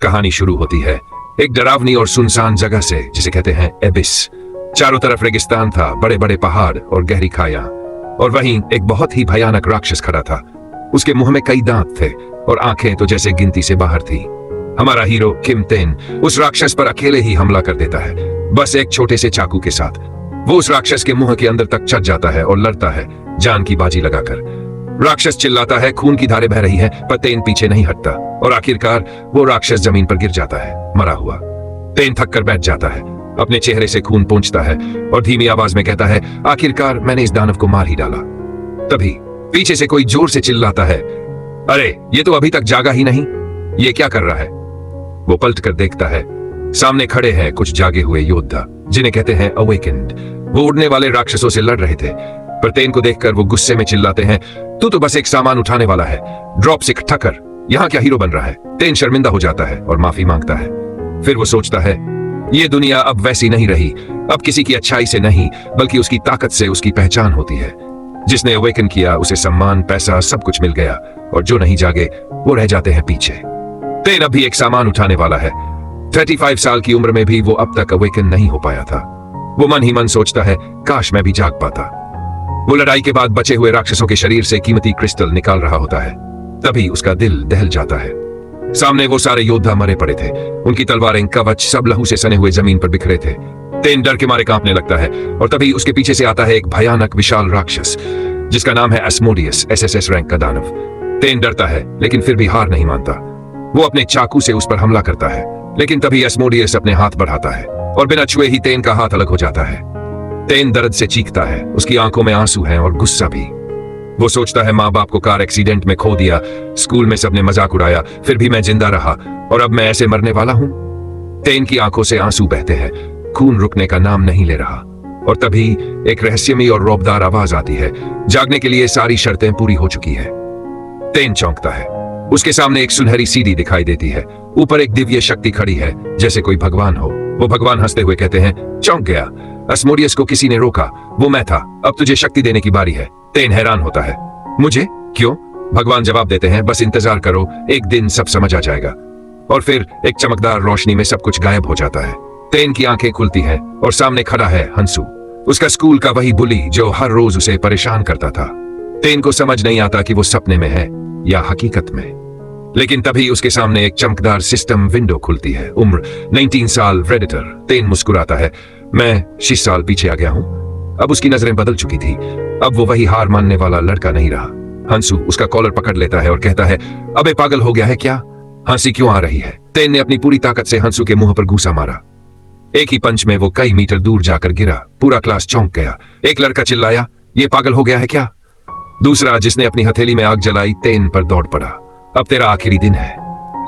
कहानी शुरू होती है एक डरावनी और सुनसान जगह से जिसे कहते हैं एबिस। चारों तरफ रेगिस्तान था, बड़े बड़े पहाड़ और गहरी खाया, और वहीं एक बहुत ही भयानक राक्षस खड़ा था। उसके मुंह में कई दांत थे और आंखें तो जैसे गिनती से बाहर थी। हमारा हीरो किम तेन उस राक्षस पर अकेले ही हमला कर देता है, बस एक छोटे से चाकू के साथ। वो उस राक्षस के मुंह के अंदर तक चढ़ जाता है और लड़ता है जान की बाजी लगाकर। राक्षस चिल्लाता है, खून की धारें बह रही है, पर तेन पीछे नहीं हटता और आखिरकार वो राक्षस जमीन पर गिर जाता है मरा हुआ। तेन थक कर बैठ जाता है, अपने चेहरे से खून पोंछता है और धीमी आवाज में कहता है, आखिरकार मैंने इस दानव को मार ही डाला। तभी पीछे से कोई जोर से चिल्लाता है, अरे ये तो अभी तक जागा ही नहीं, ये क्या कर रहा है? वो पलट कर देखता है, सामने खड़े हैं कुछ जागे हुए योद्धा जिन्हें कहते हैं अवेकेंड। वो उड़ने वाले राक्षसों से लड़ रहे थे, पर तेन को देखकर वो गुस्से में चिल्लाते हैं, तू तो बस एक सामान उठाने वाला है, ड्रॉप सिक ठकर, यहाँ क्या हीरो बन रहा है? तेन शर्मिंदा हो जाता है और माफी मांगता है। फिर वो सोचता है, ये दुनिया अब वैसी नहीं रही, अब किसी की अच्छाई से नहीं बल्कि उसकी ताकत से उसकी पहचान होती है। जिसने अवेकन किया उसे सम्मान, पैसा, सब कुछ मिल गया, और जो नहीं जागे वो रह जाते हैं पीछे। तेन अब भी एक सामान उठाने वाला है। 35 साल की उम्र में भी वो अब तक अवेकन नहीं हो पाया था। वो मन ही मन सोचता है, काश मैं भी जाग पाता। वो लड़ाई के बाद बचे हुए राक्षसों के शरीर से कीमती क्रिस्टल निकाल रहा होता है, तभी उसका दिल दहल जाता है। सामने वो सारे योद्धा मरे पड़े थे, उनकी तलवारें, कवच सब लहू से सने हुए जमीन पर बिखरे थे। तेन डर के मारे कांपने लगता है, और तभी उसके पीछे से आता है एक भयानक विशाल राक्षस जिसका नाम है एस्मोडियस, SSS रैंक का दानव। तेन डरता है लेकिन फिर भी हार नहीं मानता। वो अपने चाकू से उस पर हमला करता है, लेकिन तभी एस्मोडियस अपने हाथ बढ़ाता है और बिना छुए ही तेन का हाथ अलग हो जाता है। तेन दर्द से चीखता है, उसकी आंखों में आंसू हैं और गुस्सा भी। वो सोचता है, माँ बाप को कार एक्सीडेंट में खो दिया, स्कूल में सबने मजाक उड़ाया, फिर भी मैं जिंदा रहा, और अब मैं ऐसे मरने वाला हूं। तेन की आंखों से आंसू बहते हैं, खून रुकने का नाम नहीं ले रहा। और तभी एक रहस्यमयी और रौबदार आवाज आती है, जागने के लिए सारी शर्तें पूरी हो चुकी है। तेन चौंकता है, उसके सामने एक सुनहरी सीढ़ी दिखाई देती है, ऊपर एक दिव्य शक्ति खड़ी है जैसे कोई भगवान हो। वो भगवान हंसते हुए कहते हैं, चौंक गया, एस्मोडियस को किसी ने रोका, वो मैं था, अब तुझे शक्ति देने की बारी है। तेन हैरान होता है, मुझे? क्यों? भगवान जवाब देते हैं, बस इंतजार करो, एक दिन सब समझ आ जाएगा। और फिर एक चमकदार रोशनी में सब कुछ गायब हो जाता है। तेन की आंखें खुलती हैं और सामने खड़ा है हंसू, उसका स्कूल का वही बुली जो हर रोज उसे परेशान करता था। तेन को समझ नहीं आता कि वो सपने में है या हकीकत में। लेकिन तभी उसके सामने एक चमकदार सिस्टम विंडो खुलती है। उम्र 19 साल, प्रेडेटर। तेन मुस्कुराता है, मैं 6 साल पीछे आ गया हूं। अब उसकी नजरें बदल चुकी थी, अब वो वही हार मानने वाला लड़का नहीं रहा। हंसू उसका कॉलर पकड़ लेता है और कहता है, अबे पागल हो गया है क्या? हंसी क्यों आ रही है? तेन ने अपनी पूरी ताकत से हंसू के मुंह पर घूसा मारा। एक ही पंच में वो कई मीटर दूर जाकर गिरा। पूरा क्लास चौंक गया। एक लड़का चिल्लाया, ये पागल हो गया है क्या? दूसरा, जिसने अपनी हथेली में आग जलाई, तेन पर दौड़ पड़ा। अब तेरा आखिरी दिन है।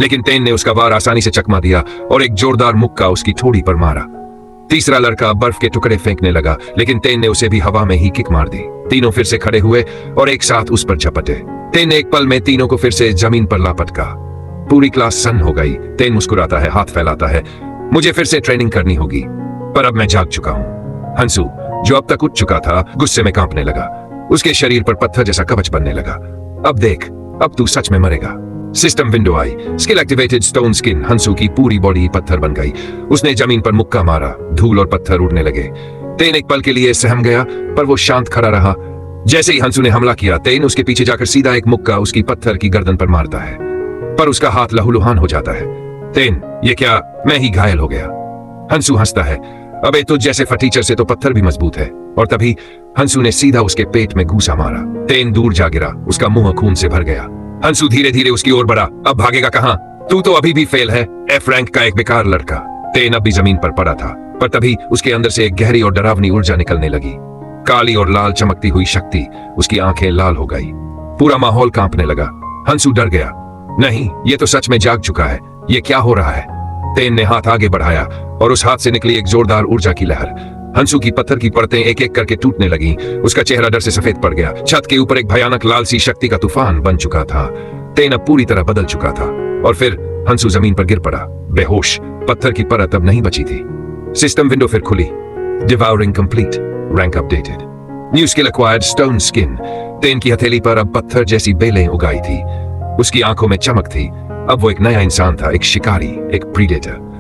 लेकिन तेन ने उसका वार आसानी से चकमा दिया और एक जोरदार मुक्का उसकी ठोड़ी पर मारा। तीसरा लड़का बर्फ के टुकड़े फेंकने लगा, लेकिन तेन ने उसे भी हवा में ही किक मार दी। तीनों फिर से खड़े हुए और एक साथ उस पर झपटे। तेन ने एक पल में तीनों को फिर से जमीन पर लापटका। पूरी क्लास सन्न हो गई। तेन मुस्कुराता है, हाथ फैलाता है, मुझे फिर से ट्रेनिंग करनी होगी, पर अब मैं जाग चुका हूं। हंसू, जो अब तक उठ चुका था, गुस्से में कांपने लगा। उसके शरीर पर पत्थर जैसा कवच बनने लगा। अब देख, अब तू सच में मरेगा। सिस्टम विंडो आई, स्किल एक्टिवेटेड, स्टोन स्किन। हंसू की पूरी बॉडी पत्थर बन गई। उसने जमीन पर मुक्का मारा, धूल और पत्थर उड़ने लगे। तेन एक पल के लिए सहम गया, पर वो शांत खड़ा रहा। जैसे ही हंसू ने हमला किया, तेन उसके पीछे जाकर सीधा एक मुक्का उसकी पत्थर की गर्दन पर मारता है, पर उसका हाथ लहूलुहान हो जाता है। तेन, ये क्या? मैं ही घायल हो गया। हंसू हंसता है, अबे तुझ जैसे फटीचर से तो पत्थर भी मजबूत है। और तभी हंसू ने सीधा उसके पेट में घूसा मारा। तेन दूर जा गिरा, उसका मुंह खून से भर गया। हंसू धीरे धीरे उसकी ओर बढ़ा, अब भागेगा कहां? तू तो अभी भी फेल है, F रैंक का एक बेकार लड़का। तेन अब भी जमीन पर पड़ा था, पर तभी उसके अंदर से एक गहरी और डरावनी ऊर्जा निकलने लगी। काली और लाल चमकती हुई शक्ति। उसकी आंखें लाल हो गई। पूरा माहौल कांपने लगा। हंसू डर गया, नहीं, ये तो सच में जाग चुका है। ये क्या हो रहा है? तेन ने हाथ आगे बढ़ाया और उस हाथ से निकली एक जोरदार ऊर्जा की लहर। हंसू की पत्थर की परतें एक एक करके टूटने लगीं। उसका चेहरा डर से सफेद पड़ गया। छत के ऊपर एक भयानक लाल सी शक्ति का तूफान बन चुका था। तेन अब पूरी तरह बदल चुका था। और फिर हंसू जमीन पर गिर पड़ा, बेहोश। पत्थर की परत अब नहीं बची थी। सिस्टम विंडो फिर खुली। Devouring complete, rank updated, new skill acquired, stone skin. तेन की हथेली पर अब पत्थर जैसी बेलें उगाई थी। उसकी आंखों में चमक थी, अब वो एक नया इंसान था, एक शिकारी, एक प्रीडेटर।